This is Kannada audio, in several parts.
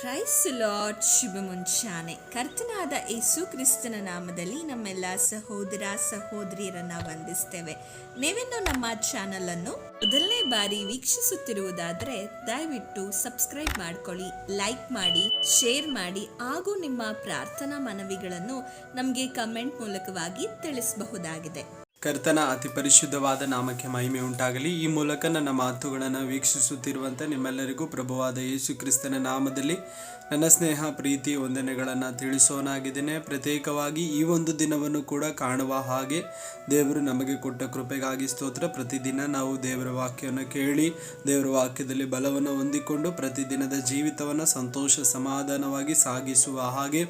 ಕ್ರೈಸ್ಟ್ ಲಾರ್ಡ್ ಶುಭ ಮುಂಚಾನೆ. ಕರ್ತನಾದ ಯೇಸು ಕ್ರಿಸ್ತನ ನಾಮದಲ್ಲಿ ನಮ್ಮೆಲ್ಲ ಸಹೋದರ ಸಹೋದರಿಯರನ್ನ ವಂದಿಸ್ತೇವೆ. ನೀವಿನ್ನು ನಮ್ಮ ಚಾನಲ್ ಅನ್ನು ಮೊದಲನೇ ಬಾರಿ ವೀಕ್ಷಿಸುತ್ತಿರುವುದಾದರೆ ದಯವಿಟ್ಟು ಸಬ್ಸ್ಕ್ರೈಬ್ ಮಾಡ್ಕೊಳ್ಳಿ, ಲೈಕ್ ಮಾಡಿ, ಶೇರ್ ಮಾಡಿ ಹಾಗೂ ನಿಮ್ಮ ಪ್ರಾರ್ಥನಾ ಮನವಿಗಳನ್ನು ನಮಗೆ ಕಮೆಂಟ್ ಮೂಲಕವಾಗಿ ತಿಳಿಸಬಹುದಾಗಿದೆ. ಕರ್ತನ ಅತಿ ಪರಿಶುದ್ಧವಾದ ನಾಮಕ್ಕೆ ಮಹಿಮೆ ಉಂಟಾಗಲಿ. ಈ ಮೂಲಕ ನನ್ನ ಮಾತುಗಳನ್ನು ವೀಕ್ಷಿಸುತ್ತಿರುವಂಥ ನಿಮ್ಮೆಲ್ಲರಿಗೂ ಪ್ರಭುವಾದ ಯೇಸು ಕ್ರಿಸ್ತನ ನಾಮದಲ್ಲಿ ನನ್ನ ಸ್ನೇಹ ಪ್ರೀತಿ ವಂದನೆಗಳನ್ನು ತಿಳಿಸೋನಾಗಿದ್ದೇನೆ. ಪ್ರತ್ಯೇಕವಾಗಿ ಈ ಒಂದು ದಿನವನ್ನು ಕೂಡ ಕಾಣುವ ಹಾಗೆ ದೇವರು ನಮಗೆ ಕೊಟ್ಟ ಕೃಪೆಗಾಗಿ ಸ್ತೋತ್ರ. ಪ್ರತಿದಿನ ನಾವು ದೇವರ ವಾಕ್ಯವನ್ನು ಕೇಳಿ ದೇವರ ವಾಕ್ಯದಲ್ಲಿ ಬಲವನ್ನು ಹೊಂದಿಕೊಂಡು ಪ್ರತಿದಿನದ ಜೀವಿತವನ್ನು ಸಂತೋಷ ಸಮಾಧಾನವಾಗಿ ಸಾಗಿಸುವ ಹಾಗೆ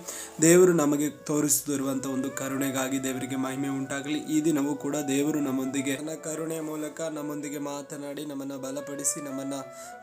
ದೇವರು ನಮಗೆ ತೋರಿಸುತ್ತಿರುವಂಥ ಒಂದು ಕರುಣೆಗಾಗಿ ದೇವರಿಗೆ ಮಹಿಮೆ ಉಂಟಾಗಲಿ. ಈ ದಿನವೂ ಕೂಡ ದೇವರು ನಮ್ಮೊಂದಿಗೆ ತನ್ನ ಕರುಣೆಯ ಮೂಲಕ ನಮ್ಮೊಂದಿಗೆ ಮಾತನಾಡಿ ನಮ್ಮನ್ನು ಬಲಪಡಿಸಿ ನಮ್ಮನ್ನು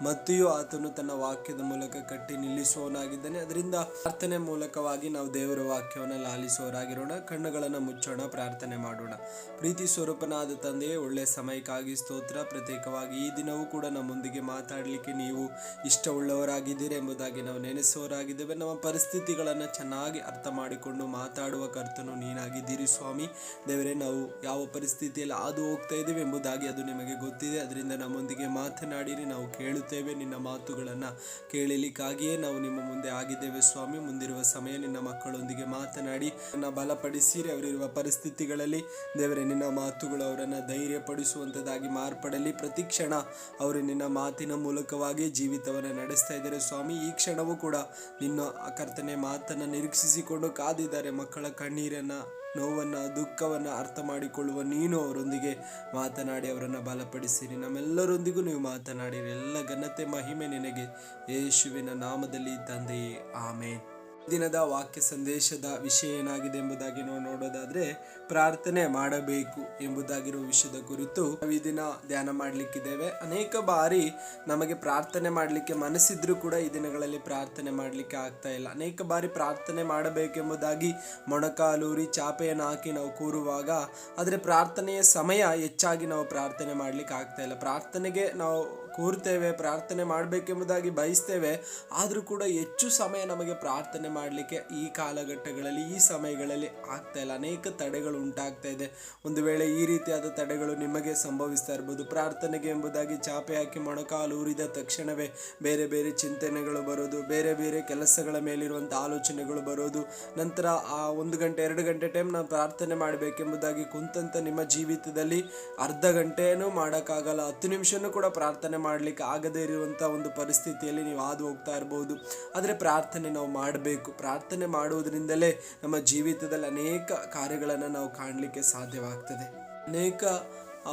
ಮತ್ತಿಯೂ ಆತನು ತನ್ನ ವಾಕ್ಯದ ಮೂಲಕ ಕಟ್ಟಿ ನಿಲ್ಲಿಸುವವನಾಗಿದ್ದಾನೆ. ಅದರಿಂದ ಪ್ರಾರ್ಥನೆ ಮೂಲಕವಾಗಿ ನಾವು ದೇವರ ವಾಕ್ಯವನ್ನು ಲಾಲಿಸುವವರಾಗಿರೋಣ. ಕಣ್ಣುಗಳನ್ನು ಮುಚ್ಚೋಣ, ಪ್ರಾರ್ಥನೆ ಮಾಡೋಣ. ಪ್ರೀತಿ ಸ್ವರೂಪನಾದ ತಂದೆಯೇ, ಒಳ್ಳೆ ಸಮಯಕ್ಕಾಗಿ ಸ್ತೋತ್ರ. ಪ್ರತ್ಯೇಕವಾಗಿ ಈ ದಿನವೂ ಕೂಡ ನಮ್ಮೊಂದಿಗೆ ಮಾತಾಡಲಿಕ್ಕೆ ನೀವು ಇಷ್ಟವುಳ್ಳವರಾಗಿದ್ದೀರಿ ಎಂಬುದಾಗಿ ನಾವು ನೆನೆಸುವವರಾಗಿದ್ದೇವೆ. ನಮ್ಮ ಪರಿಸ್ಥಿತಿಗಳನ್ನು ಚೆನ್ನಾಗಿ ಅರ್ಥ ಮಾಡಿಕೊಂಡು ಮಾತಾಡುವ ಕರ್ತನು ನೀನಾಗಿದ್ದೀರಿ ಸ್ವಾಮಿ. ದೇವರೇ, ನಾವು ಯಾವ ಪರಿಸ್ಥಿತಿಯಲ್ಲಿ ಹಾದು ಹೋಗ್ತಾ ಇದ್ದೇವೆ ಎಂಬುದಾಗಿ ಅದು ನಿಮಗೆ ಗೊತ್ತಿದೆ. ಅದರಿಂದ ನಮ್ಮೊಂದಿಗೆ ಮಾತನಾಡಿರಿ, ನಾವು ಕೇಳುತ್ತೇವೆ. ನಿನ್ನ ಮಾತುಗಳನ್ನು ಕೇಳಲಿಕ್ಕಾಗಿಯೇ ನಾವು ನಿಮ್ಮ ಮುಂದೆ ಆಗಿದ್ದೇವೆ ಸ್ವಾಮಿ. ಮುಂದಿರುವ ಸಮಯ ನಿನ್ನ ಮಕ್ಕಳೊಂದಿಗೆ ಮಾತನಾಡಿ ನನ್ನ ಬಲಪಡಿಸಿರಿ. ಅವರಿರುವ ಪರಿಸ್ಥಿತಿಗಳಲ್ಲಿ ದೇವರೇ, ನಿನ್ನ ಮಾತುಗಳು ಅವರನ್ನು ಧೈರ್ಯಪಡಿಸುವಂಥದ್ದಾಗಿ ಮಾರ್ಪಡಲಿ. ಪ್ರತಿ ಕ್ಷಣ ಅವರು ನಿನ್ನ ಮಾತಿನ ಮೂಲಕವಾಗಿ ಜೀವಿತವನ್ನು ನಡೆಸ್ತಾ ಇದ್ದಾರೆ ಸ್ವಾಮಿ. ಈ ಕ್ಷಣವೂ ಕೂಡ ನಿನ್ನ ಕರ್ತನೆ ಮಾತನ್ನು ನಿರೀಕ್ಷಿಸಿಕೊಂಡು ಕಾದಿದ್ದಾರೆ. ಮಕ್ಕಳ ಕಣ್ಣೀರನ್ನು, ನೋವನ್ನು, ದುಃಖವನ್ನು ಅರ್ಥ ಮಾಡಿಕೊಳ್ಳುವ ನೀನು ಅವರೊಂದಿಗೆ ಮಾತನಾಡಿ ಅವರನ್ನು ಬಲಪಡಿಸಿರಿ. ನಮ್ಮೆಲ್ಲರೊಂದಿಗೂ ನೀವು ಮಾತನಾಡಿರಿ. ಎಲ್ಲ ಘನತೆ ಮಹಿಮೆ ನಿನಗೆ, ಯೇಸುವಿನ ನಾಮದಲ್ಲಿ ತಂದೆಯೇ, ಆಮೇನ್. ದಿನದ ವಾಕ್ಯ ಸಂದೇಶದ ವಿಷಯ ಏನಾಗಿದೆ ಎಂಬುದಾಗಿ ನಾವು ನೋಡೋದಾದ್ರೆ, ಪ್ರಾರ್ಥನೆ ಮಾಡಬೇಕು ಎಂಬುದಾಗಿರುವ ವಿಷಯದ ಕುರಿತು ನಾವು ಈ ದಿನ ಧ್ಯಾನ ಮಾಡಲಿಕ್ಕಿದ್ದೇವೆ. ಅನೇಕ ಬಾರಿ ನಮಗೆ ಪ್ರಾರ್ಥನೆ ಮಾಡಲಿಕ್ಕೆ ಮನಸ್ಸಿದ್ರೂ ಕೂಡ ಈ ದಿನಗಳಲ್ಲಿ ಪ್ರಾರ್ಥನೆ ಮಾಡಲಿಕ್ಕೆ ಆಗ್ತಾ ಇಲ್ಲ. ಅನೇಕ ಬಾರಿ ಪ್ರಾರ್ಥನೆ ಮಾಡಬೇಕೆಂಬುದಾಗಿ ಮೊಣಕಾಲೂರಿ ಚಾಪೆಯನ್ನು ಹಾಕಿ ನಾವು ಕೂರುವಾಗ, ಆದರೆ ಪ್ರಾರ್ಥನೆಯ ಸಮಯ ಹೆಚ್ಚಾಗಿ ನಾವು ಪ್ರಾರ್ಥನೆ ಮಾಡಲಿಕ್ಕೆ ಆಗ್ತಾ ಇಲ್ಲ. ಪ್ರಾರ್ಥನೆಗೆ ನಾವು ಕೂರ್ತೇವೆ, ಪ್ರಾರ್ಥನೆ ಮಾಡಬೇಕೆಂಬುದಾಗಿ ಬಯಸ್ತೇವೆ, ಆದರೂ ಕೂಡ ಹೆಚ್ಚು ಸಮಯ ನಮಗೆ ಪ್ರಾರ್ಥನೆ ಮಾಡಲಿಕ್ಕೆ ಈ ಕಾಲಘಟ್ಟಗಳಲ್ಲಿ, ಈ ಸಮಯಗಳಲ್ಲಿ ಆಗ್ತಾ ಇಲ್ಲ. ಅನೇಕ ತಡೆಗಳು ಉಂಟಾಗ್ತಾ ಇದೆ. ಒಂದು ವೇಳೆ ಈ ರೀತಿಯಾದ ತಡೆಗಳು ನಿಮಗೆ ಸಂಭವಿಸ್ತಾ ಇರ್ಬೋದು. ಪ್ರಾರ್ಥನೆಗೆ ಎಂಬುದಾಗಿ ಚಾಪೆ ಹಾಕಿ ಮೊಣಕಾಲು ಊರಿದ ತಕ್ಷಣವೇ ಬೇರೆ ಬೇರೆ ಚಿಂತನೆಗಳು ಬರೋದು, ಬೇರೆ ಬೇರೆ ಕೆಲಸಗಳ ಮೇಲಿರುವಂಥ ಆಲೋಚನೆಗಳು ಬರೋದು. ನಂತರ ಆ 1 ಗಂಟೆ 2 ಗಂಟೆ ಟೈಮ್ ನಾವು ಪ್ರಾರ್ಥನೆ ಮಾಡಬೇಕೆಂಬುದಾಗಿ ಕುಂತಂತ ನಿಮ್ಮ ಜೀವಿತದಲ್ಲಿ ಅರ್ಧ ಗಂಟೆನೂ ಮಾಡೋಕ್ಕಾಗಲ್ಲ, 10 ನಿಮಿಷನೂ ಕೂಡ ಪ್ರಾರ್ಥನೆ ಮಾಡಲಿಕ್ಕೆ ಆಗದೇ ಇರುವಂಥ ಒಂದು ಪರಿಸ್ಥಿತಿಯಲ್ಲಿ ನೀವು ಹಾದು ಹೋಗ್ತಾ ಇರ್ಬೋದು. ಆದರೆ ಪ್ರಾರ್ಥನೆ ನಾವು ಮಾಡಬೇಕು. ಪ್ರಾರ್ಥನೆ ಮಾಡುವುದರಿಂದಲೇ ನಮ್ಮ ಜೀವಿತದಲ್ಲಿ ಅನೇಕ ಕಾರ್ಯಗಳನ್ನು ನಾವು ಕಾಣಲಿಕ್ಕೆ ಸಾಧ್ಯವಾಗ್ತದೆ. ಅನೇಕ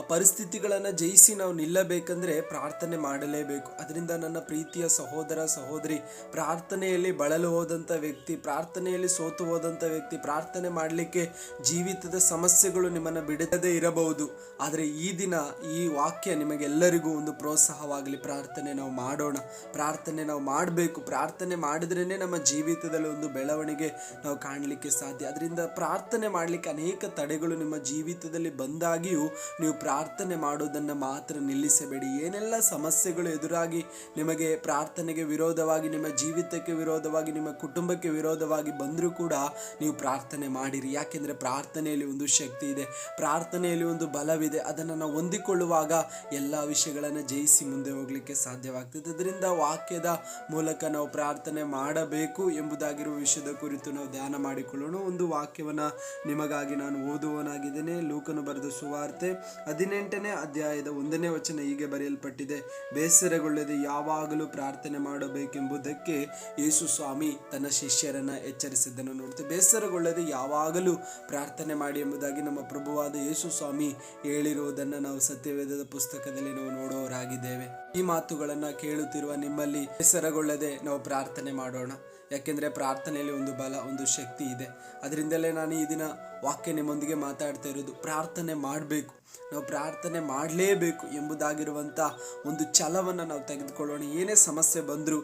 ಪರಿಸ್ಥಿತಿಗಳನ್ನು ಜಯಿಸಿ ನಾವು ನಿಲ್ಲಬೇಕಂದ್ರೆ ಪ್ರಾರ್ಥನೆ ಮಾಡಲೇಬೇಕು. ಅದರಿಂದ ನನ್ನ ಪ್ರೀತಿಯ ಸಹೋದರ ಸಹೋದರಿ, ಪ್ರಾರ್ಥನೆಯಲ್ಲಿ ಬಳಲು ಹೋದಂಥ ವ್ಯಕ್ತಿ, ಪ್ರಾರ್ಥನೆಯಲ್ಲಿ ಸೋತು ಹೋದಂಥ ವ್ಯಕ್ತಿ, ಪ್ರಾರ್ಥನೆ ಮಾಡಲಿಕ್ಕೆ ಜೀವಿತದ ಸಮಸ್ಯೆಗಳು ನಿಮ್ಮನ್ನು ಬಿಡದೇ ಇರಬಹುದು. ಆದರೆ ಈ ದಿನ ಈ ವಾಕ್ಯ ನಿಮಗೆಲ್ಲರಿಗೂ ಒಂದು ಪ್ರೋತ್ಸಾಹವಾಗಲಿ. ಪ್ರಾರ್ಥನೆ ನಾವು ಮಾಡೋಣ, ಪ್ರಾರ್ಥನೆ ನಾವು ಮಾಡಬೇಕು. ಪ್ರಾರ್ಥನೆ ಮಾಡಿದ್ರೇ ನಮ್ಮ ಜೀವಿತದಲ್ಲಿ ಒಂದು ಬೆಳವಣಿಗೆ ನಾವು ಕಾಣಲಿಕ್ಕೆ ಸಾಧ್ಯ. ಅದರಿಂದ ಪ್ರಾರ್ಥನೆ ಮಾಡಲಿಕ್ಕೆ ಅನೇಕ ತಡೆಗಳು ನಿಮ್ಮ ಜೀವಿತದಲ್ಲಿ ಬಂದಾಗಿಯೂ ನೀವು ಪ್ರಾರ್ಥನೆ ಮಾಡೋದನ್ನು ಮಾತ್ರ ನಿಲ್ಲಿಸಬೇಡಿ. ಏನೆಲ್ಲ ಸಮಸ್ಯೆಗಳು ಎದುರಾಗಿ ನಿಮಗೆ ಪ್ರಾರ್ಥನೆಗೆ ವಿರೋಧವಾಗಿ, ನಿಮ್ಮ ಜೀವಿತಕ್ಕೆ ವಿರೋಧವಾಗಿ, ನಿಮ್ಮ ಕುಟುಂಬಕ್ಕೆ ವಿರೋಧವಾಗಿ ಬಂದರೂ ಕೂಡ ನೀವು ಪ್ರಾರ್ಥನೆ ಮಾಡಿರಿ. ಯಾಕೆಂದರೆ ಪ್ರಾರ್ಥನೆಯಲ್ಲಿ ಒಂದು ಶಕ್ತಿ ಇದೆ, ಪ್ರಾರ್ಥನೆಯಲ್ಲಿ ಒಂದು ಬಲವಿದೆ. ಅದನ್ನು ನಾವು ಹೊಂದಿಕೊಳ್ಳುವಾಗ ಎಲ್ಲ ವಿಷಯಗಳನ್ನು ಜಯಿಸಿ ಮುಂದೆ ಹೋಗಲಿಕ್ಕೆ ಸಾಧ್ಯವಾಗ್ತದೆ. ಅದರಿಂದ ವಾಕ್ಯದ ಮೂಲಕ ನಾವು ಪ್ರಾರ್ಥನೆ ಮಾಡಬೇಕು ಎಂಬುದಾಗಿರುವ ವಿಷಯದ ಕುರಿತು ನಾವು ಧ್ಯಾನ ಮಾಡಿಕೊಳ್ಳೋಣ. ಒಂದು ವಾಕ್ಯವನ್ನು ನಿಮಗಾಗಿ ನಾನು ಓದುವನಾಗಿದ್ದೇನೆ. ಲೂಕನು ಬರೆದ ಸುವಾರ್ತೆ 18ನೇ ಅಧ್ಯಾಯದ 1ನೇ ವಚನ ಹೀಗೆ ಬರೆಯಲ್ಪಟ್ಟಿದೆ: ಬೇಸರಗೊಳ್ಳದೆ ಯಾವಾಗಲೂ ಪ್ರಾರ್ಥನೆ ಮಾಡಬೇಕೆಂಬುದಕ್ಕೆ ಯೇಸು ಸ್ವಾಮಿ ತನ್ನ ಶಿಷ್ಯರನ್ನು ಎಚ್ಚರಿಸಿದ್ದನ್ನು ನೋಡ್ತೇವೆ. ಬೇಸರಗೊಳ್ಳದೆ ಯಾವಾಗಲೂ ಪ್ರಾರ್ಥನೆ ಮಾಡಿ ಎಂಬುದಾಗಿ ನಮ್ಮ ಪ್ರಭುವಾದ ಯೇಸು ಸ್ವಾಮಿ ಹೇಳಿರುವುದನ್ನು ನಾವು ಸತ್ಯವೇದದ ಪುಸ್ತಕದಲ್ಲಿ ನಾವು ನೋಡುವವರಾಗಿದ್ದೇವೆ. ಈ ಮಾತುಗಳನ್ನು ಕೇಳುತ್ತಿರುವ ನಿಮ್ಮಲ್ಲಿ ಬೇಸರಗೊಳ್ಳದೆ ನಾವು ಪ್ರಾರ್ಥನೆ ಮಾಡೋಣ. ಯಾಕೆಂದರೆ ಪ್ರಾರ್ಥನೆಯಲ್ಲಿ ಒಂದು ಬಲ, ಒಂದು ಶಕ್ತಿ ಇದೆ. ಅದರಿಂದಲೇ ನಾನು ಈ ದಿನ ವಾಕ್ಯ ನಿಮ್ಮೊಂದಿಗೆ ಮಾತಾಡ್ತಾ ಇರೋದು. ಪ್ರಾರ್ಥನೆ ಮಾಡಬೇಕು. ನಾವು ಪ್ರಾರ್ಥನೆ ಮಾಡಲೇಬೇಕು ಎಂಬುದಾಗಿರುವಂಥ ಒಂದು ಛಲವನ್ನು ನಾವು ತೆಗೆದುಕೊಳ್ಳೋಣ. ಏನೇ ಸಮಸ್ಯೆ ಬಂದರೂ,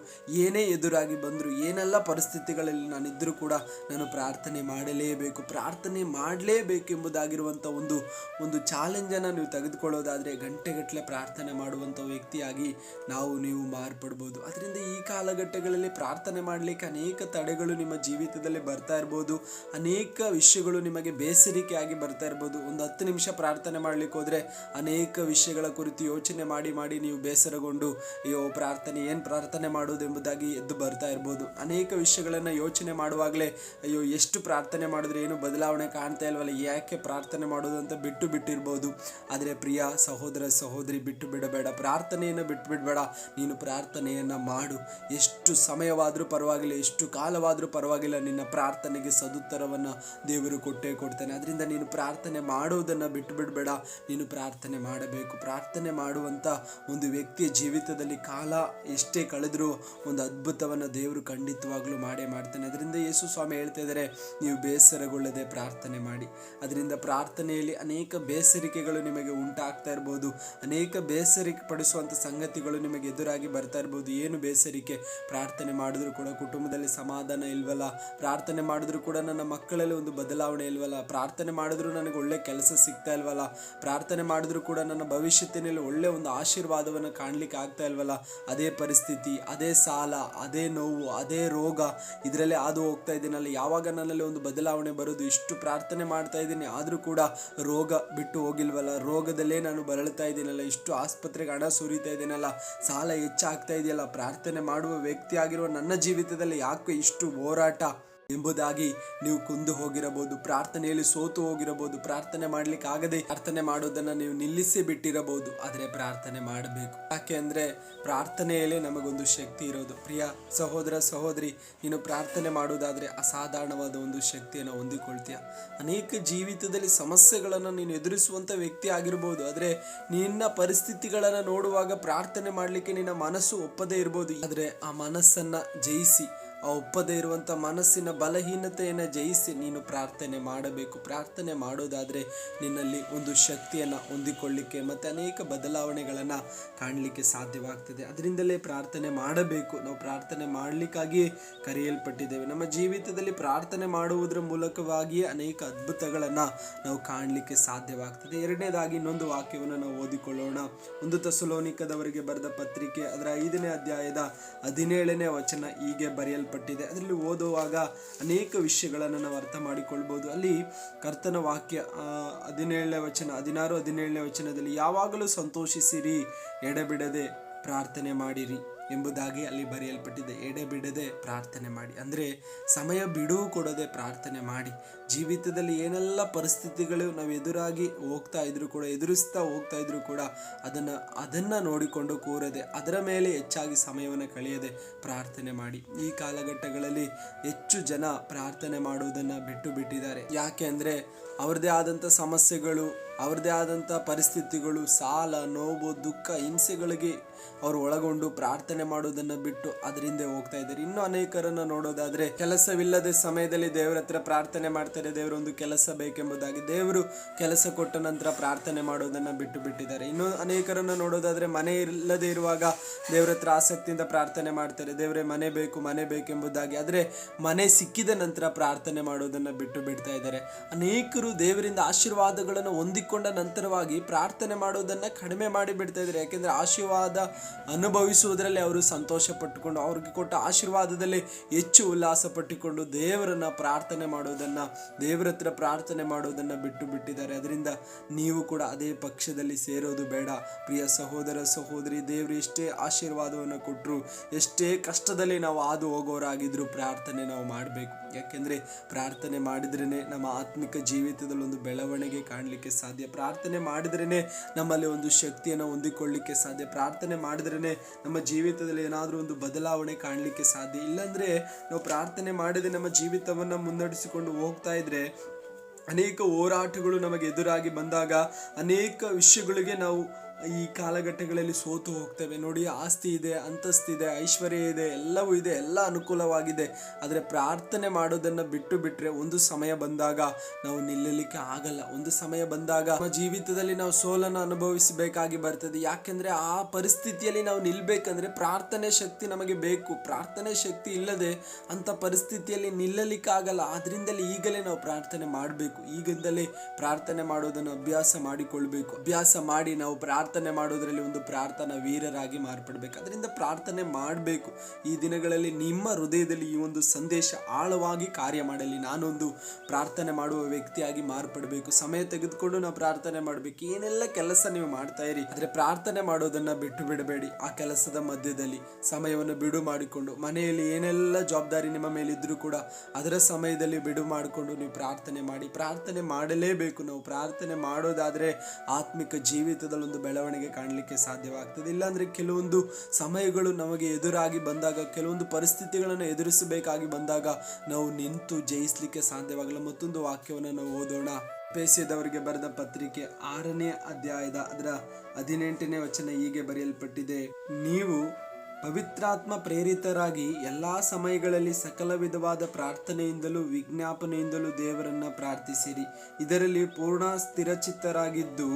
ಏನೇ ಎದುರಾಗಿ ಬಂದರೂ, ಏನೆಲ್ಲ ಪರಿಸ್ಥಿತಿಗಳಲ್ಲಿ ನಾನಿದ್ದರೂ ಕೂಡ ನಾನು ಪ್ರಾರ್ಥನೆ ಮಾಡಲೇಬೇಕು, ಪ್ರಾರ್ಥನೆ ಮಾಡಲೇಬೇಕು ಎಂಬುದಾಗಿರುವಂಥ ಒಂದು ಚಾಲೆಂಜನ್ನು ನೀವು ತೆಗೆದುಕೊಳ್ಳೋದಾದರೆ ಗಂಟೆಗಟ್ಟಲೆ ಪ್ರಾರ್ಥನೆ ಮಾಡುವಂಥ ವ್ಯಕ್ತಿಯಾಗಿ ನೀವು ಮಾರ್ಪಡ್ಬೋದು. ಅದರಿಂದ ಈ ಕಾಲಘಟ್ಟಗಳಲ್ಲಿ ಪ್ರಾರ್ಥನೆ ಮಾಡಲಿಕ್ಕೆ ಅನೇಕ ತಡೆಗಳು ನಿಮ್ಮ ಜೀವಿತದಲ್ಲಿ ಬರ್ತಾ ಇರ್ಬೋದು, ಅನೇಕ ವಿಷಯಗಳು ನಿಮಗೆ ಬೇಸರಿಕೆಯಾಗಿ ಬರ್ತಾ ಇರ್ಬೋದು. ಒಂದು 10 ನಿಮಿಷ ಪ್ರಾರ್ಥನೆ ಮಾಡಲಿಕ್ಕೆ ಹೋದರೆ ಅನೇಕ ವಿಷಯಗಳ ಕುರಿತು ಯೋಚನೆ ಮಾಡಿ ನೀವು ಬೇಸರಗೊಂಡು ಅಯ್ಯೋ ಏನು ಪ್ರಾರ್ಥನೆ ಮಾಡೋದು ಎಂಬುದಾಗಿ ಎದ್ದು ಬರ್ತಾ ಇರ್ಬೋದು. ಅನೇಕ ವಿಷಯಗಳನ್ನು ಯೋಚನೆ ಮಾಡುವಾಗಲೇ ಅಯ್ಯೋ ಎಷ್ಟು ಪ್ರಾರ್ಥನೆ ಮಾಡಿದ್ರೆ ಏನು ಬದಲಾವಣೆ ಕಾಣ್ತಾ ಇಲ್ವಲ್ಲ, ಯಾಕೆ ಪ್ರಾರ್ಥನೆ ಮಾಡೋದು ಅಂತ ಬಿಟ್ಟಿರ್ಬೋದು. ಆದರೆ ಪ್ರಿಯ ಸಹೋದರ ಸಹೋದರಿ, ಬಿಟ್ಟು ಬಿಡಬೇಡ, ಪ್ರಾರ್ಥನೆಯನ್ನು ಬಿಟ್ಟು ಬಿಡಬೇಡ. ನೀನು ಪ್ರಾರ್ಥನೆಯನ್ನು ಮಾಡು. ಎಷ್ಟು ಸಮಯವಾದರೂ ಪರವಾಗಿಲ್ಲ, ಎಷ್ಟು ಕಾಲವಾದರೂ ಪರವಾಗಿಲ್ಲ, ನಿನ್ನ ಪ್ರಾರ್ಥನೆಗೆ ಸದುತ್ತರವನ್ನು ದೇವರು ಕೊಟ್ಟೇ ಕೊಡ್ತಾನೆ. ಅದರಿಂದ ನೀನು ಪ್ರಾರ್ಥನೆ ಮಾಡುವುದನ್ನು ಬಿಟ್ಟು ಬಿಡಬೇಡ, ನೀನು ಪ್ರಾರ್ಥನೆ ಮಾಡಬೇಕು. ಪ್ರಾರ್ಥನೆ ಮಾಡುವಂಥ ಒಂದು ವ್ಯಕ್ತಿಯ ಜೀವಿತದಲ್ಲಿ ಕಾಲ ಎಷ್ಟೇ ಕಳೆದರೂ ಒಂದು ಅದ್ಭುತವನ್ನು ದೇವರು ಖಂಡಿತವಾಗ್ಲೂ ಮಾಡೇ ಮಾಡ್ತಾನೆ. ಅದರಿಂದ ಯೇಸು ಸ್ವಾಮಿ ಹೇಳ್ತಾ ಇದ್ದಾರೆ, ನೀವು ಬೇಸರಗೊಳ್ಳದೆ ಪ್ರಾರ್ಥನೆ ಮಾಡಿ. ಅದರಿಂದ ಪ್ರಾರ್ಥನೆಯಲ್ಲಿ ಅನೇಕ ಬೇಸರಿಕೆಗಳು ನಿಮಗೆ ಉಂಟಾಗ್ತಾ ಇರ್ಬೋದು, ಅನೇಕ ಬೇಸರಿಕೆ ಪಡಿಸುವಂಥ ಸಂಗತಿಗಳು ನಿಮಗೆ ಎದುರಾಗಿ ಬರ್ತಾ ಇರ್ಬೋದು. ಏನು ಬೇಸರಿಕೆ? ಪ್ರಾರ್ಥನೆ ಮಾಡಿದ್ರು ಕೂಡ ಕುಟುಂಬದಲ್ಲಿ ಸಮಾಧಾನ ಇಲ್ವಲ್ಲ, ಪ್ರಾರ್ಥನೆ ಮಾಡಿದ್ರು ಕೂಡ ನನ್ನ ಮಕ್ಕಳಲ್ಲಿ ಒಂದು ಬದಲಾವಣೆ ಇಲ್ವಲ್ಲ, ಪ್ರಾರ್ಥನೆ ಮಾಡಿದ್ರು ನನಗೆ ಒಳ್ಳೆ ಕೆಲಸ ಸಿಗ್ತಾ ಇಲ್ವಲ್ಲ, ಪ್ರಾರ್ಥನೆ ಮಾಡಿದ್ರು ಕೂಡ ನನ್ನ ಭವಿಷ್ಯತ್ತಿನಲ್ಲಿ ಒಳ್ಳೆ ಒಂದು ಆಶೀರ್ವಾದವನ್ನು ಕಾಣಲಿಕ್ಕೆ ಆಗ್ತಾ ಇಲ್ವಲ್ಲ. ಅದೇ ಪರಿಸ್ಥಿತಿ, ಅದೇ ಸಾಲ, ಅದೇ ನೋವು, ಅದೇ ರೋಗ, ಇದರಲ್ಲೇ ಹಾದು ಹೋಗ್ತಾ ಇದ್ದೀನಲ್ಲ, ಯಾವಾಗ ನನ್ನಲ್ಲಿ ಒಂದು ಬದಲಾವಣೆ ಬರೋದು? ಇಷ್ಟು ಪ್ರಾರ್ಥನೆ ಮಾಡ್ತಾ ಇದ್ದೀನಿ ಆದರೂ ಕೂಡ ರೋಗ ಬಿಟ್ಟು ಹೋಗಿಲ್ವಲ್ಲ, ರೋಗದಲ್ಲೇ ನಾನು ಬಳಲ್ತಾ ಇದ್ದೀನಲ್ಲ, ಇಷ್ಟು ಆಸ್ಪತ್ರೆಗೆ ಹಣ ಸುರಿತಾ ಇದ್ದೀನಲ್ಲ, ಸಾಲ ಹೆಚ್ಚಾಗ್ತಾ ಇದೆಯಲ್ಲ, ಪ್ರಾರ್ಥನೆ ಮಾಡುವ ವ್ಯಕ್ತಿ ಆಗಿರುವ ನನ್ನ ಜೀವಿತದಲ್ಲಿ ಯಾಕೆ ಇಷ್ಟು ಹೋರಾಟ ಎಂಬುದಾಗಿ ನೀವು ಕುಂದು ಹೋಗಿರಬಹುದು, ಪ್ರಾರ್ಥನೆಯಲ್ಲಿ ಸೋತು ಹೋಗಿರಬಹುದು, ಪ್ರಾರ್ಥನೆ ಮಾಡ್ಲಿಕ್ಕೆ ಆಗದೆ ಪ್ರಾರ್ಥನೆ ಮಾಡೋದನ್ನು ನೀವು ನಿಲ್ಲಿಸಿ ಬಿಟ್ಟಿರಬಹುದು. ಆದರೆ ಪ್ರಾರ್ಥನೆ ಮಾಡಬೇಕು. ಯಾಕೆ ಅಂದರೆ ಪ್ರಾರ್ಥನೆಯಲ್ಲೇ ನಮಗೊಂದು ಶಕ್ತಿ ಇರೋದು. ಪ್ರಿಯ ಸಹೋದರ ಸಹೋದರಿ, ನೀನು ಪ್ರಾರ್ಥನೆ ಮಾಡೋದಾದರೆ ಅಸಾಧಾರಣವಾದ ಒಂದು ಶಕ್ತಿಯನ್ನು ಹೊಂದಿಕೊಳ್ತೀಯ. ಅನೇಕ ಜೀವಿತದಲ್ಲಿ ಸಮಸ್ಯೆಗಳನ್ನು ನೀನು ಎದುರಿಸುವಂಥ ವ್ಯಕ್ತಿ ಆಗಿರ್ಬೋದು, ಆದರೆ ನಿನ್ನ ಪರಿಸ್ಥಿತಿಗಳನ್ನು ನೋಡುವಾಗ ಪ್ರಾರ್ಥನೆ ಮಾಡಲಿಕ್ಕೆ ನಿನ್ನ ಮನಸ್ಸು ಒಪ್ಪದೇ ಇರ್ಬೋದು. ಆದರೆ ಆ ಮನಸ್ಸನ್ನು ಜಯಿಸಿ, ಆ ಒಪ್ಪದೇ ಇರುವಂಥ ಮನಸ್ಸಿನ ಬಲಹೀನತೆಯನ್ನು ಜಯಿಸಿ ನೀನು ಪ್ರಾರ್ಥನೆ ಮಾಡಬೇಕು. ಪ್ರಾರ್ಥನೆ ಮಾಡೋದಾದರೆ ನಿನ್ನಲ್ಲಿ ಒಂದು ಶಕ್ತಿಯನ್ನು ಹೊಂದಿಕೊಳ್ಳಿಕ್ಕೆ ಮತ್ತು ಅನೇಕ ಬದಲಾವಣೆಗಳನ್ನು ಕಾಣಲಿಕ್ಕೆ ಸಾಧ್ಯವಾಗ್ತದೆ. ಅದರಿಂದಲೇ ಪ್ರಾರ್ಥನೆ ಮಾಡಬೇಕು. ನಾವು ಪ್ರಾರ್ಥನೆ ಮಾಡಲಿಕ್ಕಾಗಿಯೇ ಕರೆಯಲ್ಪಟ್ಟಿದ್ದೇವೆ. ನಮ್ಮ ಜೀವಿತದಲ್ಲಿ ಪ್ರಾರ್ಥನೆ ಮಾಡುವುದರ ಮೂಲಕವಾಗಿಯೇ ಅನೇಕ ಅದ್ಭುತಗಳನ್ನು ನಾವು ಕಾಣಲಿಕ್ಕೆ ಸಾಧ್ಯವಾಗ್ತದೆ. ಎರಡನೇದಾಗಿ ಇನ್ನೊಂದು ವಾಕ್ಯವನ್ನು ನಾವು ಓದಿಕೊಳ್ಳೋಣ. 1 ಥೆಸಲೋನಿಕದವರಿಗೆ ಬರೆದ ಪತ್ರಿಕೆ ಅದರ 5ನೇ ಅಧ್ಯಾಯದ 17ನೇ ವಚನ ಹೀಗೆ ಬರೆಯಲ್ಪಟ್ಟಿದೆ. ಅದರಲ್ಲಿ ಓದುವಾಗ ಅನೇಕ ವಿಷಯಗಳನ್ನು ನಾವು ಅರ್ಥ ಮಾಡಿಕೊಳ್ಬೋದು. ಅಲ್ಲಿ ಕರ್ತನ ವಾಕ್ಯ 16-17ನೇ ವಚನದಲ್ಲಿ ಯಾವಾಗಲೂ ಸಂತೋಷಿಸಿರಿ, ಎಡೆಬಿಡದೆ ಪ್ರಾರ್ಥನೆ ಮಾಡಿರಿ ಎಂಬುದಾಗಿ ಅಲ್ಲಿ ಬರೆಯಲ್ಪಟ್ಟಿದೆ. ಎಡೆಬಿಡದೆ ಪ್ರಾರ್ಥನೆ ಮಾಡಿ ಅಂದರೆ ಸಮಯ ಬಿಡುವು ಕೊಡದೆ ಪ್ರಾರ್ಥನೆ ಮಾಡಿ. ಜೀವಿತದಲ್ಲಿ ಏನೆಲ್ಲ ಪರಿಸ್ಥಿತಿಗಳು ನಾವು ಎದುರಿಸ್ತಾ ಹೋಗ್ತಾ ಇದ್ರು ಕೂಡ ಅದನ್ನು ನೋಡಿಕೊಂಡು ಕೂರದೆ, ಅದರ ಮೇಲೆ ಹೆಚ್ಚಾಗಿ ಸಮಯವನ್ನು ಕಳೆಯದೆ ಪ್ರಾರ್ಥನೆ ಮಾಡಿ. ಈ ಕಾಲಘಟ್ಟಗಳಲ್ಲಿ ಹೆಚ್ಚು ಜನ ಪ್ರಾರ್ಥನೆ ಮಾಡುವುದನ್ನು ಬಿಟ್ಟಿದ್ದಾರೆ. ಯಾಕೆ ಅಂದರೆ ಅವ್ರದ್ದೇ ಆದಂಥ ಸಮಸ್ಯೆಗಳು, ಅವ್ರದ್ದೇ ಆದಂಥ ಪರಿಸ್ಥಿತಿಗಳು, ಸಾಲ, ನೋವು, ದುಃಖ, ಹಿಂಸೆಗಳಿಗೆ ಅವರು ಒಳಗೊಂಡು ಪ್ರಾರ್ಥನೆ ಮಾಡೋದನ್ನು ಬಿಟ್ಟು ಅದರಿಂದ ಹೋಗ್ತಾ ಇದ್ದಾರೆ. ಇನ್ನು ಅನೇಕರನ್ನು ನೋಡೋದಾದ್ರೆ ಕೆಲಸವಿಲ್ಲದ ಸಮಯದಲ್ಲಿ ದೇವರ ಹತ್ರ ಪ್ರಾರ್ಥನೆ ಮಾಡ್ತಾರೆ, ದೇವರೊಂದು ಕೆಲಸ ಬೇಕೆಂಬುದಾಗಿ. ದೇವರು ಕೆಲಸ ಕೊಟ್ಟ ನಂತರ ಪ್ರಾರ್ಥನೆ ಮಾಡೋದನ್ನು ಬಿಟ್ಟಿದ್ದಾರೆ. ಇನ್ನು ಅನೇಕರನ್ನು ನೋಡೋದಾದ್ರೆ ಮನೆ ಇಲ್ಲದೆ ಇರುವಾಗ ದೇವರ ಹತ್ರ ಆಸಕ್ತಿಯಿಂದ ಪ್ರಾರ್ಥನೆ ಮಾಡ್ತಾರೆ, ದೇವರೇ ಮನೆ ಬೇಕೆಂಬುದಾಗಿ. ಆದರೆ ಮನೆ ಸಿಕ್ಕಿದ ನಂತರ ಪ್ರಾರ್ಥನೆ ಮಾಡೋದನ್ನು ಬಿಡ್ತಾ ಇದ್ದಾರೆ. ಅನೇಕರು ದೇವರಿಂದ ಆಶೀರ್ವಾದಗಳನ್ನು ಹೊಂದಿಕೊಂಡ ನಂತರವಾಗಿ ಪ್ರಾರ್ಥನೆ ಮಾಡೋದನ್ನು ಕಡಿಮೆ ಮಾಡಿ ಬಿಡ್ತಾ ಇದ್ದಾರೆ. ಯಾಕೆಂದರೆ ಆಶೀರ್ವಾದ ಅನುಭವಿಸುವುದರಲ್ಲಿ ಅವರು ಸಂತೋಷ ಪಟ್ಟುಕೊಂಡು, ಅವ್ರಿಗೆ ಕೊಟ್ಟ ಆಶೀರ್ವಾದದಲ್ಲಿ ಹೆಚ್ಚು ಉಲ್ಲಾಸ ಪಟ್ಟುಕೊಂಡು ದೇವರನ್ನ ಪ್ರಾರ್ಥನೆ ಮಾಡೋದನ್ನು, ದೇವರ ಹತ್ರ ಪ್ರಾರ್ಥನೆ ಮಾಡೋದನ್ನು ಬಿಟ್ಟಿದ್ದಾರೆ. ಅದರಿಂದ ನೀವು ಕೂಡ ಅದೇ ಪಕ್ಷದಲ್ಲಿ ಸೇರೋದು ಬೇಡ. ಪ್ರಿಯ ಸಹೋದರ ಸಹೋದರಿ, ದೇವರು ಎಷ್ಟೇ ಆಶೀರ್ವಾದವನ್ನು ಕೊಟ್ಟರು, ಎಷ್ಟೇ ಕಷ್ಟದಲ್ಲಿ ನಾವು ಹಾದು ಹೋಗೋರಾಗಿದ್ರು ಪ್ರಾರ್ಥನೆ ನಾವು ಮಾಡಬೇಕು. ಯಾಕೆಂದರೆ ಪ್ರಾರ್ಥನೆ ಮಾಡಿದ್ರೇ ನಮ್ಮ ಆತ್ಮಿಕ ಜೀವಿತದಲ್ಲಿ ಒಂದು ಬೆಳವಣಿಗೆ ಕಾಣಲಿಕ್ಕೆ ಸಾಧ್ಯ. ಪ್ರಾರ್ಥನೆ ಮಾಡಿದ್ರೇ ನಮ್ಮಲ್ಲಿ ಒಂದು ಶಕ್ತಿಯನ್ನು ಹೊಂದಿಕೊಳ್ಳಲಿಕ್ಕೆ ಸಾಧ್ಯ. ಪ್ರಾರ್ಥನೆ ಮಾಡಿದ್ರೇ ನಮ್ಮ ಜೀವಿತದಲ್ಲಿ ಏನಾದರೂ ಒಂದು ಬದಲಾವಣೆ ಕಾಣಲಿಕ್ಕೆ ಸಾಧ್ಯ. ಇಲ್ಲಾಂದರೆ ನಾವು ಪ್ರಾರ್ಥನೆ ಮಾಡದೆ ನಮ್ಮ ಜೀವಿತವನ್ನು ಮುನ್ನಡೆಸಿಕೊಂಡು ಹೋಗ್ತಾ ಇದ್ರೆ ಅನೇಕ ಹೋರಾಟಗಳು ನಮಗೆ ಎದುರಾಗಿ ಬಂದಾಗ, ಅನೇಕ ವಿಷಯಗಳಿಗೆ ನಾವು ಈ ಕಾಲಘಟ್ಟಗಳಲ್ಲಿ ಸೋತು ಹೋಗ್ತೇವೆ. ನೋಡಿ, ಆಸ್ತಿ ಇದೆ, ಅಂತಸ್ತಿದೆ, ಐಶ್ವರ್ಯ ಇದೆ, ಎಲ್ಲವೂ ಇದೆ, ಎಲ್ಲ ಅನುಕೂಲವಾಗಿದೆ. ಆದರೆ ಪ್ರಾರ್ಥನೆ ಮಾಡೋದನ್ನು ಬಿಟ್ಟು ಬಿಟ್ಟರೆ ಒಂದು ಸಮಯ ಬಂದಾಗ ನಾವು ನಿಲ್ಲಲಿಕ್ಕೆ ಆಗಲ್ಲ. ಒಂದು ಸಮಯ ಬಂದಾಗ ನಮ್ಮ ಜೀವಿತದಲ್ಲಿ ನಾವು ಸೋಲನ್ನು ಅನುಭವಿಸಬೇಕಾಗಿ ಬರ್ತದೆ. ಯಾಕೆಂದ್ರೆ ಆ ಪರಿಸ್ಥಿತಿಯಲ್ಲಿ ನಾವು ನಿಲ್ಬೇಕಂದ್ರೆ ಪ್ರಾರ್ಥನೆ ಶಕ್ತಿ ನಮಗೆ ಬೇಕು. ಪ್ರಾರ್ಥನೆ ಶಕ್ತಿ ಇಲ್ಲದೆ ಅಂತ ಪರಿಸ್ಥಿತಿಯಲ್ಲಿ ನಿಲ್ಲಲಿಕ್ಕಾಗಲ್ಲ. ಆದ್ರಿಂದಲೇ ಈಗಲೇ ನಾವು ಪ್ರಾರ್ಥನೆ ಮಾಡಬೇಕು. ಈಗಿಂದಲೇ ಪ್ರಾರ್ಥನೆ ಮಾಡೋದನ್ನು ಅಭ್ಯಾಸ ಮಾಡಿಕೊಳ್ಬೇಕು. ಅಭ್ಯಾಸ ಮಾಡಿ ನಾವು ಪ್ರಾರ್ಥನೆ ಮಾಡೋದ್ರಲ್ಲಿ ಒಂದು ಪ್ರಾರ್ಥನಾ ವೀರರಾಗಿ ಮಾರ್ಪಡ್ಬೇಕು. ಅದರಿಂದ ಪ್ರಾರ್ಥನೆ ಮಾಡಬೇಕು. ಈ ದಿನಗಳಲ್ಲಿ ನಿಮ್ಮ ಹೃದಯದಲ್ಲಿ ಈ ಒಂದು ಸಂದೇಶ ಆಳವಾಗಿ ಕಾರ್ಯ ಮಾಡಲಿ. ನಾನೊಂದು ಪ್ರಾರ್ಥನೆ ಮಾಡುವ ವ್ಯಕ್ತಿಯಾಗಿ ಮಾರ್ಪಡಬೇಕು. ಸಮಯ ತೆಗೆದುಕೊಂಡು ನಾವು ಪ್ರಾರ್ಥನೆ ಮಾಡಬೇಕು. ಏನೆಲ್ಲ ಕೆಲಸ ನೀವು ಮಾಡ್ತಾ ಇರಿ, ಆದ್ರೆ ಪ್ರಾರ್ಥನೆ ಮಾಡೋದನ್ನ ಬಿಟ್ಟು ಬಿಡಬೇಡಿ. ಆ ಕೆಲಸದ ಮಧ್ಯದಲ್ಲಿ ಸಮಯವನ್ನು ಬಿಡು ಮಾಡಿಕೊಂಡು, ಮನೆಯಲ್ಲಿ ಏನೆಲ್ಲ ಜವಾಬ್ದಾರಿ ನಿಮ್ಮ ಮೇಲೆ ಇದ್ರೂ ಕೂಡ ಅದರ ಸಮಯದಲ್ಲಿ ಬಿಡು ಮಾಡಿಕೊಂಡು ನೀವು ಪ್ರಾರ್ಥನೆ ಮಾಡಿ. ಪ್ರಾರ್ಥನೆ ಮಾಡಲೇಬೇಕು. ನಾವು ಪ್ರಾರ್ಥನೆ ಮಾಡೋದಾದ್ರೆ ಆತ್ಮಿಕ ಜೀವಿತದಲ್ಲಿ ಒಂದು ಬೆಳವಣಿಗೆ ಕಾಣಲಿಕ್ಕೆ ಸಾಧ್ಯವಾಗ್ತದೆ. ಇಲ್ಲಾಂದ್ರೆ ಕೆಲವೊಂದು ಸಮಯಗಳು ನಮಗೆ ಎದುರಾಗಿ ಬಂದಾಗ, ಕೆಲವೊಂದು ಪರಿಸ್ಥಿತಿಗಳನ್ನು ಎದುರಿಸಬೇಕಾಗಿ ಬಂದಾಗ ನಾವು ನಿಂತು ಜಯಿಸಲಿಕ್ಕೆ ಸಾಧ್ಯವಾಗಲ್ಲ. ಮತ್ತೊಂದು ವಾಕ್ಯವನ್ನು ನಾವು ಓದೋಣ. ಎಫೆಸದವರಿಗೆ ಬರೆದ ಪತ್ರಿಕೆ 6ನೇ ಅಧ್ಯಾಯದ ಅದರ 18ನೇ ವಚನ ಹೀಗೆ ಬರೆಯಲ್ಪಟ್ಟಿದೆ: ನೀವು ಪವಿತ್ರಾತ್ಮ ಪ್ರೇರಿತರಾಗಿ ಎಲ್ಲಾ ಸಮಯಗಳಲ್ಲಿ ಸಕಲ ವಿಧವಾದ ಪ್ರಾರ್ಥನೆಯಿಂದಲೂ ವಿಜ್ಞಾಪನೆಯಿಂದಲೂ ದೇವರನ್ನ ಪ್ರಾರ್ಥಿಸಿರಿ. ಇದರಲ್ಲಿ ಪೂರ್ಣ ಸ್ಥಿರಚಿತ್ತರಾಗಿದ್ದು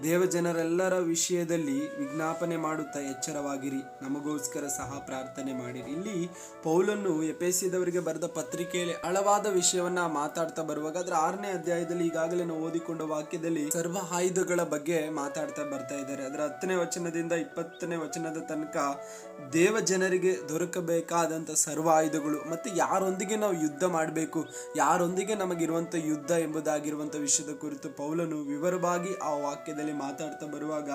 ದೇವಜನರೆಲ್ಲರ ವಿಷಯದಲ್ಲಿ ವಿಜ್ಞಾಪನೆ ಮಾಡುತ್ತಾ ಎಚ್ಚರವಾಗಿರಿ. ನಮಗೋಸ್ಕರ ಸಹ ಪ್ರಾರ್ಥನೆ ಮಾಡಿರಿ. ಇಲ್ಲಿ ಪೌಲನು ಎಫೆಸದವರಿಗೆ ಬರೆದ ಪತ್ರಿಕೆಯಲ್ಲಿ ಆಳವಾದ ವಿಷಯವನ್ನ ಮಾತಾಡ್ತಾ ಬರುವಾಗ ಅದರ 6ನೇ ಅಧ್ಯಾಯದಲ್ಲಿ ಈಗಾಗಲೇ ನಾವು ಓದಿಕೊಂಡ ವಾಕ್ಯದಲ್ಲಿ ಸರ್ವ ಆಯುಧಗಳ ಬಗ್ಗೆ ಮಾತಾಡ್ತಾ ಬರ್ತಾ ಇದ್ದಾರೆ. ಅದರ 10ನೇ ವಚನದಿಂದ 20ನೇ ವಚನದ ತನಕ ದೇವ ಜನರಿಗೆ ದೊರಕಬೇಕಾದಂತ ಸರ್ವ ಆಯುಧಗಳು ಮತ್ತೆ ಯಾರೊಂದಿಗೆ ನಾವು ಯುದ್ಧ ಮಾಡಬೇಕು, ಯಾರೊಂದಿಗೆ ನಮಗಿರುವಂತ ಯುದ್ಧ ಎಂಬುದಾಗಿರುವಂತ ವಿಷಯದ ಕುರಿತು ಪೌಲನು ವಿವರವಾಗಿ ಆ ವಾಕ್ಯದಲ್ಲಿ ಮಾತಾಡ್ತಾ ಬರುವಾಗ,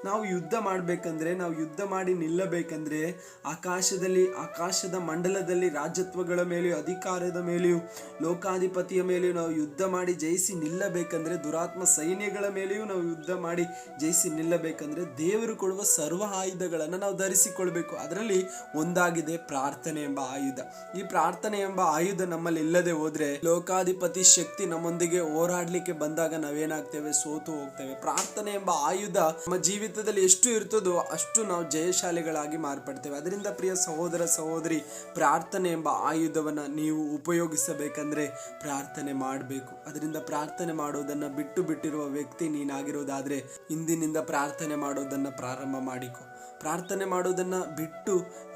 ನಾವು ಯುದ್ಧ ಮಾಡ್ಬೇಕಂದ್ರೆ, ನಾವು ಯುದ್ಧ ಮಾಡಿ ನಿಲ್ಲಬೇಕಂದ್ರೆ ಆಕಾಶದ ಮಂಡಲದಲ್ಲಿ ರಾಜ್ಯತ್ವಗಳ ಮೇಲೆಯೂ ಅಧಿಕಾರದ ಮೇಲೆಯೂ ಲೋಕಾಧಿಪತಿಯ ಮೇಲೆಯೂ ನಾವು ಯುದ್ಧ ಮಾಡಿ ಜಯಿಸಿ ನಿಲ್ಲಬೇಕಂದ್ರೆ, ದುರಾತ್ಮ ಸೈನ್ಯಗಳ ಮೇಲೆಯೂ ನಾವು ಯುದ್ಧ ಮಾಡಿ ಜಯಿಸಿ ನಿಲ್ಲಬೇಕಂದ್ರೆ ದೇವರು ಕೊಡುವ ಸರ್ವ ಆಯುಧಗಳನ್ನು ನಾವು ಧರಿಸಿಕೊಳ್ಬೇಕು. ಅದರಲ್ಲಿ ಒಂದಾಗಿದೆ ಪ್ರಾರ್ಥನೆ ಎಂಬ ಆಯುಧ. ಈ ಪ್ರಾರ್ಥನೆ ಎಂಬ ಆಯುಧ ನಮ್ಮಲ್ಲಿ ಇಲ್ಲದೆ ಹೋದ್ರೆ ಲೋಕಾಧಿಪತಿ ಶಕ್ತಿ ನಮ್ಮೊಂದಿಗೆ ಹೋರಾಡ್ಲಿಕ್ಕೆ ಬಂದಾಗ ನಾವೇನಾಗ್ತೇವೆ, ಸೋತು ಹೋಗ್ತೇವೆ. ಪ್ರಾರ್ಥನೆ ಎಂಬ ಆಯುಧ ನಮ್ಮ ಜೀವಿತದಲ್ಲಿ ಎಷ್ಟು ಇರ್ತದೋ ಅಷ್ಟು ನಾವು ಜಯಶಾಲಿಗಳಾಗಿ ಮಾರ್ಪಡ್ತೇವೆ. ಅದರಿಂದ ಪ್ರಿಯ ಸಹೋದರ ಸಹೋದರಿ, ಪ್ರಾರ್ಥನೆ ಎಂಬ ಆಯುಧವನ್ನ ನೀವು ಉಪಯೋಗಿಸಬೇಕಂದ್ರೆ ಪ್ರಾರ್ಥನೆ ಮಾಡಬೇಕು. ಅದರಿಂದ ಪ್ರಾರ್ಥನೆ ಮಾಡೋದನ್ನ ಬಿಟ್ಟಿರುವ ವ್ಯಕ್ತಿ ನೀನಾಗಿರೋದಾದ್ರೆ ಇಂದಿನಿಂದ ಪ್ರಾರ್ಥನೆ ಮಾಡೋದನ್ನ ಪ್ರಾರಂಭ ಮಾಡಿಕೊ. ಪ್ರಾರ್ಥನೆ ಮಾಡೋದನ್ನ ಬಿಟ್ಟು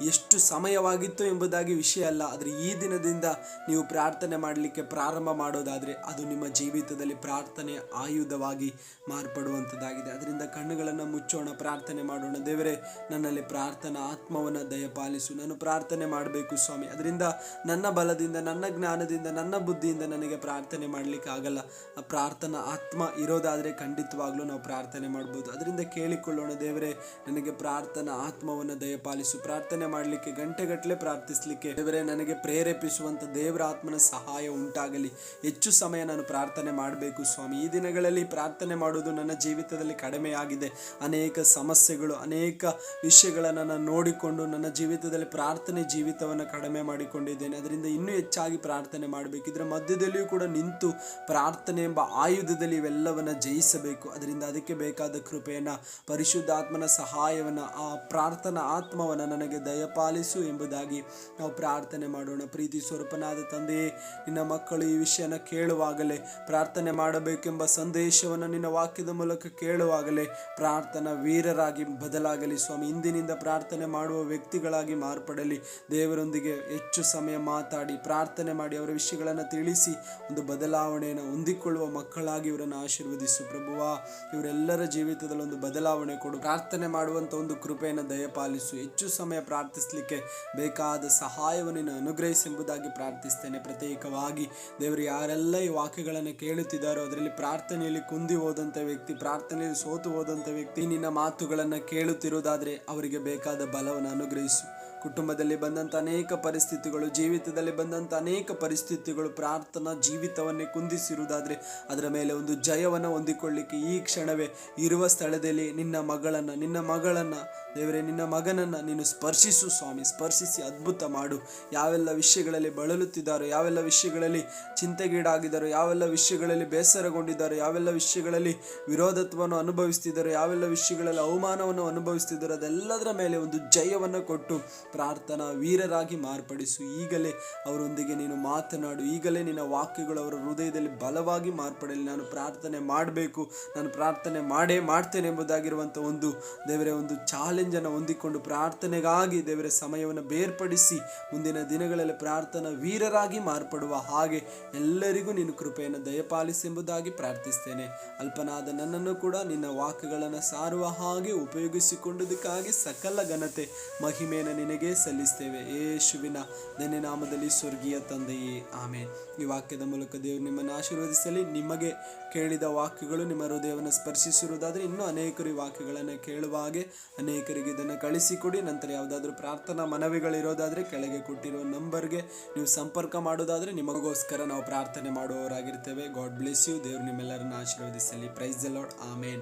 ಎಷ್ಟು ಸಮಯವಾಗಿತ್ತು ಎಂಬುದಾಗಿ ವಿಷಯ ಅಲ್ಲ, ಆದರೆ ಈ ದಿನದಿಂದ ನೀವು ಪ್ರಾರ್ಥನೆ ಮಾಡಲಿಕ್ಕೆ ಪ್ರಾರಂಭ ಮಾಡೋದಾದ್ರೆ ಅದು ನಿಮ್ಮ ಜೀವಿತದಲ್ಲಿ ಪ್ರಾರ್ಥನೆಯ ಆಯುಧವಾಗಿ ಮಾರ್ಪಡುವಂಥದ್ದಾಗಿದೆ. ಅದರಿಂದ ಕಣ್ಣುಗಳನ್ನು ಮುಚ್ಚೋಣ, ಪ್ರಾರ್ಥನೆ ಮಾಡೋಣ. ದೇವರೇ, ನನ್ನಲ್ಲಿ ಪ್ರಾರ್ಥನಾ ಆತ್ಮವನ್ನು ದಯಪಾಲಿಸು. ನಾನು ಪ್ರಾರ್ಥನೆ ಮಾಡಬೇಕು ಸ್ವಾಮಿ. ಅದರಿಂದ ನನ್ನ ಬಲದಿಂದ, ನನ್ನ ಜ್ಞಾನದಿಂದ, ನನ್ನ ಬುದ್ಧಿಯಿಂದ ನನಗೆ ಪ್ರಾರ್ಥನೆ ಮಾಡಲಿಕ್ಕೆ ಆಗಲ್ಲ. ಆ ಪ್ರಾರ್ಥನಾ ಆತ್ಮ ಇರೋದಾದ್ರೆ ಖಂಡಿತವಾಗ್ಲೂ ನಾವು ಪ್ರಾರ್ಥನೆ ಮಾಡ್ಬೋದು. ಅದರಿಂದ ಕೇಳಿಕೊಳ್ಳೋಣ, ದೇವರೇ ನನಗೆ ಪ್ರಾರ್ಥನಾ ಆತ್ಮವನ್ನು ದಯಪಾಲಿಸು. ಪ್ರಾರ್ಥನೆ ಮಾಡಲಿಕ್ಕೆ ಗಂಟೆಗಟ್ಟಲೆ ಪ್ರಾರ್ಥಿಸಲಿಕ್ಕೆ ದೇವರೇ ನನಗೆ ಪ್ರೇರೇಪಿಸುವಂತ ದೇವರ ಆತ್ಮನ ಸಹಾಯ ಉಂಟಾಗಲಿ. ಹೆಚ್ಚು ಸಮಯ ನಾನು ಪ್ರಾರ್ಥನೆ ಮಾಡಬೇಕು ಸ್ವಾಮಿ. ಈ ದಿನಗಳಲ್ಲಿ ಪ್ರಾರ್ಥನೆ ಮಾಡೋದು ನನ್ನ ಜೀವಿತದಲ್ಲಿ ಕಡಿಮೆಯಾಗಿದೆ. ಅನೇಕ ಸಮಸ್ಯೆಗಳು, ಅನೇಕ ವಿಷಯಗಳನ್ನು ನಾನು ನೋಡಿಕೊಂಡು ನನ್ನ ಜೀವಿತದಲ್ಲಿ ಪ್ರಾರ್ಥನೆ ಜೀವಿತವನ್ನು ಕಡಿಮೆ ಮಾಡಿಕೊಂಡಿದ್ದೇನೆ. ಅದರಿಂದ ಇನ್ನೂ ಹೆಚ್ಚಾಗಿ ಪ್ರಾರ್ಥನೆ ಮಾಡಬೇಕು. ಇದರ ಮಧ್ಯದಲ್ಲಿಯೂ ಕೂಡ ನಿಂತು ಪ್ರಾರ್ಥನೆ ಎಂಬ ಆಯುಧದಲ್ಲಿ ಇವೆಲ್ಲವನ್ನ ಜಯಿಸಬೇಕು. ಅದರಿಂದ ಅದಕ್ಕೆ ಬೇಕಾದ ಕೃಪೆಯನ್ನ, ಪರಿಶುದ್ಧಾತ್ಮನ ಸಹಾಯವನ್ನ, ಆ ಪ್ರಾರ್ಥನಾ ಆತ್ಮವನ್ನು ನನಗೆ ದಯಪಾಲಿಸು ಎಂಬುದಾಗಿ ನಾವು ಪ್ರಾರ್ಥನೆ ಮಾಡೋಣ. ಪ್ರೀತಿ ಸ್ವರೂಪನಾದ ತಂದೆಯೇ, ನಿನ್ನ ಮಕ್ಕಳು ಈ ವಿಷಯನ ಕೇಳುವಾಗಲೇ, ಪ್ರಾರ್ಥನೆ ಮಾಡಬೇಕೆಂಬ ಸಂದೇಶವನ್ನು ನಿನ್ನ ವಾಕ್ಯದ ಮೂಲಕ ಕೇಳುವಾಗಲೇ ಪ್ರಾರ್ಥನಾ ವೀರರಾಗಿ ಬದಲಾಗಲಿ ಸ್ವಾಮಿ. ಇಂದಿನಿಂದ ಪ್ರಾರ್ಥನೆ ಮಾಡುವ ವ್ಯಕ್ತಿಗಳಾಗಿ ಮಾರ್ಪಡಲಿ. ದೇವರೊಂದಿಗೆ ಹೆಚ್ಚು ಸಮಯ ಮಾತಾಡಿ ಪ್ರಾರ್ಥನೆ ಮಾಡಿ ಅವರ ವಿಷಯಗಳನ್ನು ತಿಳಿಸಿ ಒಂದು ಬದಲಾವಣೆಯನ್ನು ಹೊಂದಿಕೊಳ್ಳುವ ಮಕ್ಕಳಾಗಿ ಇವರನ್ನು ಆಶೀರ್ವದಿಸು ಪ್ರಭುವಾ. ಇವರೆಲ್ಲರ ಜೀವಿತದಲ್ಲಿ ಒಂದು ಬದಲಾವಣೆ ಕೊಡು. ಪ್ರಾರ್ಥನೆ ಮಾಡುವಂತ ಒಂದು ಕೃಪೆಯನ್ನು ದಯಪಾಲಿಸು. ಹೆಚ್ಚು ಸಮಯ ಪ್ರಾರ್ಥಿಸಲಿಕ್ಕೆ ಬೇಕಾದ ಸಹಾಯವನ್ನು ನೀನು ಅನುಗ್ರಹಿಸಿ ಎಂಬುದಾಗಿ ಪ್ರಾರ್ಥಿಸ್ತೇನೆ. ಪ್ರತ್ಯೇಕವಾಗಿ ದೇವರು ಯಾರೆಲ್ಲ ಈ ವಾಕ್ಯಗಳನ್ನು ಕೇಳುತ್ತಿದ್ದಾರೋ ಅದರಲ್ಲಿ ಪ್ರಾರ್ಥನೆಯಲ್ಲಿ ಕುಂದಿ ಹೋದಂಥ ವ್ಯಕ್ತಿ, ಪ್ರಾರ್ಥನೆಯಲ್ಲಿ ಸೋತು ಹೋದಂಥ ವ್ಯಕ್ತಿ ನಿನ್ನ ಮಾತುಗಳನ್ನು ಕೇಳುತ್ತಿರುವುದಾದ್ರೆ ಅವರಿಗೆ ಬೇಕಾದ ಬಲವನ್ನು ಅನುಗ್ರಹಿಸು. ಕುಟುಂಬದಲ್ಲಿ ಬಂದಂಥ ಅನೇಕ ಪರಿಸ್ಥಿತಿಗಳು, ಜೀವಿತದಲ್ಲಿ ಬಂದಂಥ ಅನೇಕ ಪರಿಸ್ಥಿತಿಗಳು ಪ್ರಾರ್ಥನಾ ಜೀವಿತವನ್ನೇ ಕುಂದಿಸಿರುವುದಾದರೆ ಅದರ ಮೇಲೆ ಒಂದು ಜಯವನ್ನು ಹೊಂದಿಕೊಳ್ಳಿಕ್ಕೆ ಈ ಕ್ಷಣವೇ ಇರುವ ಸ್ಥಳದಲ್ಲಿ ನಿನ್ನ ಮಗಳನ್ನು ದೇವರೇ, ನಿನ್ನ ಮಗನನ್ನು ನೀನು ಸ್ಪರ್ಶಿಸು ಸ್ವಾಮಿ. ಸ್ಪರ್ಶಿಸಿ ಅದ್ಭುತ ಮಾಡು. ಯಾವೆಲ್ಲ ವಿಷಯಗಳಲ್ಲಿ ಬಳಲುತ್ತಿದ್ದಾರೋ, ಯಾವೆಲ್ಲ ವಿಷಯಗಳಲ್ಲಿ ಚಿಂತೆಗೀಡಾಗಿದ್ದಾರೋ, ಯಾವೆಲ್ಲ ವಿಷಯಗಳಲ್ಲಿ ಬೇಸರಗೊಂಡಿದ್ದಾರೋ, ಯಾವೆಲ್ಲ ವಿಷಯಗಳಲ್ಲಿ ವಿರೋಧತ್ವವನ್ನು ಅನುಭವಿಸ್ತಿದ್ದಾರೋ, ಯಾವೆಲ್ಲ ವಿಷಯಗಳಲ್ಲಿ ಅವಮಾನವನ್ನು ಅನುಭವಿಸ್ತಿದ್ದಾರೋ ಅದೆಲ್ಲದರ ಮೇಲೆ ಒಂದು ಜಯವನ್ನು ಕೊಟ್ಟು ಪ್ರಾರ್ಥನಾ ವೀರರಾಗಿ ಮಾರ್ಪಡಿಸು. ಈಗಲೇ ಅವರೊಂದಿಗೆ ನೀನು ಮಾತನಾಡು. ಈಗಲೇ ನಿನ್ನ ವಾಕ್ಯಗಳು ಅವರ ಹೃದಯದಲ್ಲಿ ಬಲವಾಗಿ ಮಾರ್ಪಡಲಿ. ನಾನು ಪ್ರಾರ್ಥನೆ ಮಾಡಬೇಕು, ನಾನು ಪ್ರಾರ್ಥನೆ ಮಾಡ್ತೇನೆ ಎಂಬುದಾಗಿರುವಂಥ ಒಂದು ದೇವರೇ ಒಂದು ಚಾಲೆಂಜನ್ನು ಹೊಂದಿಕೊಂಡು ಪ್ರಾರ್ಥನೆಗಾಗಿ ದೇವರ ಸಮಯವನ್ನು ಬೇರ್ಪಡಿಸಿ ಮುಂದಿನ ದಿನಗಳಲ್ಲಿ ಪ್ರಾರ್ಥನಾ ವೀರರಾಗಿ ಮಾರ್ಪಡುವ ಹಾಗೆ ಎಲ್ಲರಿಗೂ ನೀನು ಕೃಪೆಯನ್ನು ದಯಪಾಲಿಸಿ ಎಂಬುದಾಗಿ ಪ್ರಾರ್ಥಿಸ್ತೇನೆ. ಅಲ್ಪನಾದ ನನ್ನನ್ನು ಕೂಡ ನಿನ್ನ ವಾಕ್ಯಗಳನ್ನು ಸಾರುವ ಹಾಗೆ ಉಪಯೋಗಿಸಿಕೊಂಡುದಕ್ಕಾಗಿ ಸಕಲ ಘನತೆ ಮಹಿಮೆಯನ್ನು ನಿನಗೆ ಸಲ್ಲಿಸ್ತೇವೆ. ಯೇಸುವಿನ ಧನ್ಯ ನಾಮದಲ್ಲಿ ಸ್ವರ್ಗೀಯ ತಂದೆಯೇ, ಆಮೇನ್. ಈ ವಾಕ್ಯದ ಮೂಲಕ ದೇವರು ನಿಮ್ಮನ್ನು ಆಶೀರ್ವದಿಸಲಿ. ನಿಮಗೆ ಕೇಳಿದ ವಾಕ್ಯಗಳು ನಿಮ್ಮ ಹೃದಯವನ್ನು ಸ್ಪರ್ಶಿಸಿರುವುದಾದರೆ ಇನ್ನೂ ಅನೇಕರು ಈ ವಾಕ್ಯಗಳನ್ನು ಕೇಳುವ ಹಾಗೆ ಅನೇಕರಿಗೆ ಇದನ್ನು ಕಳಿಸಿಕೊಡಿ. ನಂತರ ಯಾವುದಾದ್ರೂ ಪ್ರಾರ್ಥನಾ ಮನವಿಗಳಿರೋದಾದರೆ ಕೆಳಗೆ ಕೊಟ್ಟಿರುವ ನಂಬರ್ಗೆ ನೀವು ಸಂಪರ್ಕ ಮಾಡೋದಾದರೆ ನಿಮಗೋಸ್ಕರ ನಾವು ಪ್ರಾರ್ಥನೆ ಮಾಡುವವರಾಗಿರ್ತೇವೆ. God bless you. ದೇವರು ನಿಮ್ಮೆಲ್ಲರನ್ನು ಆಶೀರ್ವದಿಸಲಿ. Praise the Lord. ಆಮೇನ್.